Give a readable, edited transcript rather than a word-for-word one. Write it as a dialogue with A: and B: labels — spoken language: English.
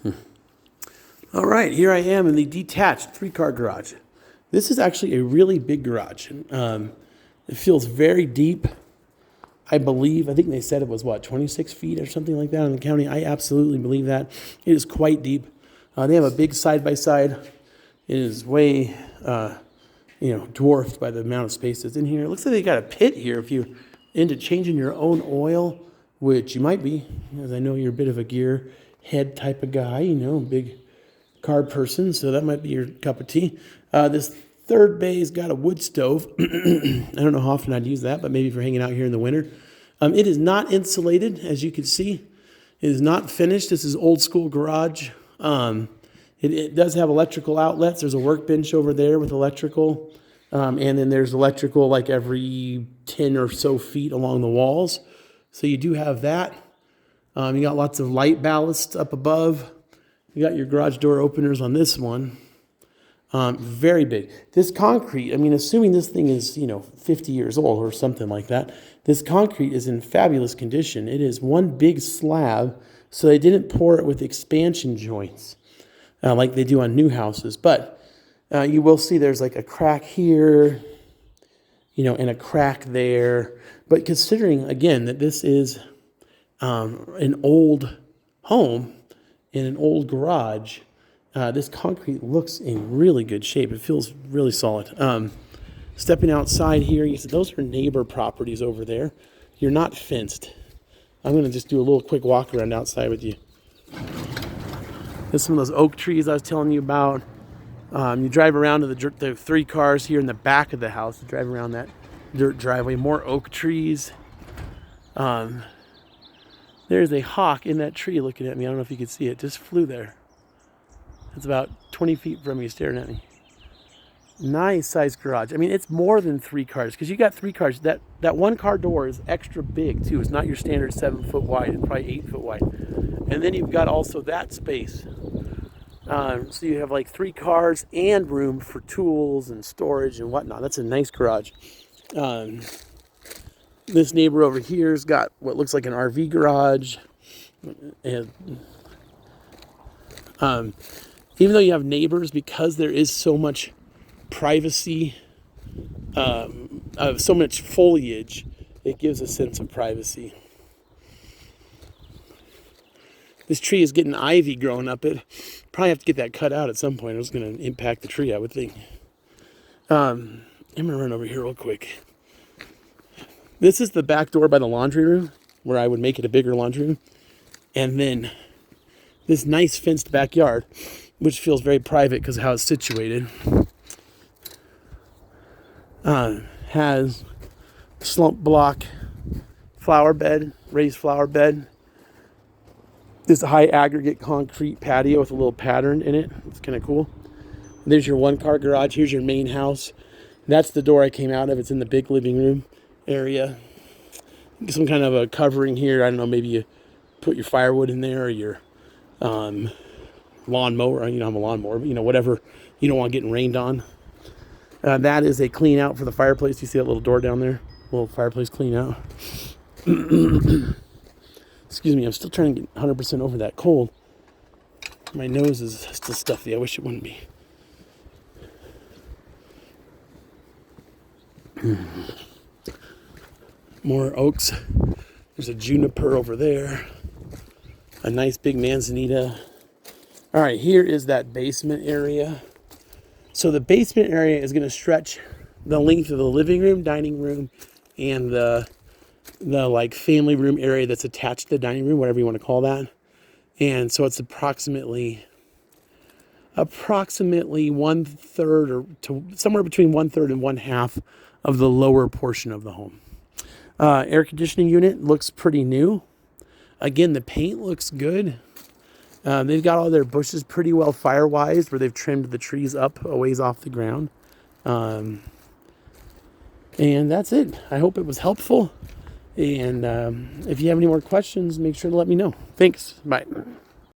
A: All right, here I am in the detached 3-car garage. This is actually a really big garage. It feels very deep. I think they said it was 26 feet or something like that in the county. I absolutely believe that. It is quite deep. They have a big side-by-side. It is way, dwarfed by the amount of space that's in here. It looks like they got a pit here if you're into changing your own oil, which you might be, as I know you're a bit of a gear head type of guy, big car person, so that might be your cup of tea. This third bay's got a wood stove. I don't know how often I'd use that, but maybe for hanging out here in the winter. It is not insulated, as you can see. It is not finished. This is old school garage. It does have electrical outlets. There's a workbench over there with electrical. And then there's electrical like every 10 or so feet along the walls. So you do have that. You got lots of light ballast up above. You got your garage door openers on this one. Very big. This concrete, assuming this thing is, 50 years old or something like that, this concrete is in fabulous condition. It is one big slab, so they didn't pour it with expansion joints like they do on new houses. But you will see there's like a crack here, and a crack there. But considering, again, that this is an old home in an old garage, this concrete looks in really good shape. It feels really solid. Stepping outside here, you see those are neighbor properties over there. You're not fenced. I'm going to just do a little quick walk around outside with you. There's some of those oak trees I was telling you about. You drive around to the 3 cars here in the back of the house. You drive around that dirt driveway. More oak trees. There's a hawk in that tree looking at me. I don't know if you can see it. Just flew there. It's about 20 feet from me staring at me. Nice size garage. It's more than 3 cars because you got 3 cars. That 1-car door is extra big too. It's not your standard 7 foot wide. It's probably 8 foot wide. And then you've got also that space. So you have like 3 cars and room for tools and storage and whatnot. That's a nice garage. This neighbor over here's got what looks like an RV garage. And even though you have neighbors, because there is so much privacy, so much foliage, it gives a sense of privacy. This tree is getting ivy growing up it. Probably have to get that cut out at some point. It's going to impact the tree, I would think. I'm going to run over here real quick. This is the back door by the laundry room, where I would make it a bigger laundry room. And then this nice fenced backyard, which feels very private because of how it's situated, has slump block flower bed, raised flower bed. This high aggregate concrete patio with a little pattern in it. It's kind of cool. There's your 1-car garage. Here's your main house. That's the door I came out of. It's in the big living room area. Some kind of a covering here. I don't know, maybe you put your firewood in there or your lawnmower. You don't have a lawnmower, but whatever you don't want getting rained on. That is a clean out for the fireplace. You see that little door down there? Little fireplace clean out. Excuse me, I'm still trying to get 100% over that cold. My nose is still stuffy. I wish it wouldn't be. More oaks. There's a juniper over there. A nice big manzanita. All right, here is that basement area. So the basement area is going to stretch the length of the living room, dining room, and the like family room area that's attached to the dining room, whatever you want to call that. And so it's approximately 1/3 or to somewhere between 1/3 and 1/2 of the lower portion of the home. Air conditioning unit looks pretty new. Again, the paint looks good. They've got all their bushes pretty well fire-wise, where they've trimmed the trees up a ways off the ground. And that's it. I hope it was helpful. And if you have any more questions, make sure to let me know. Thanks. Bye.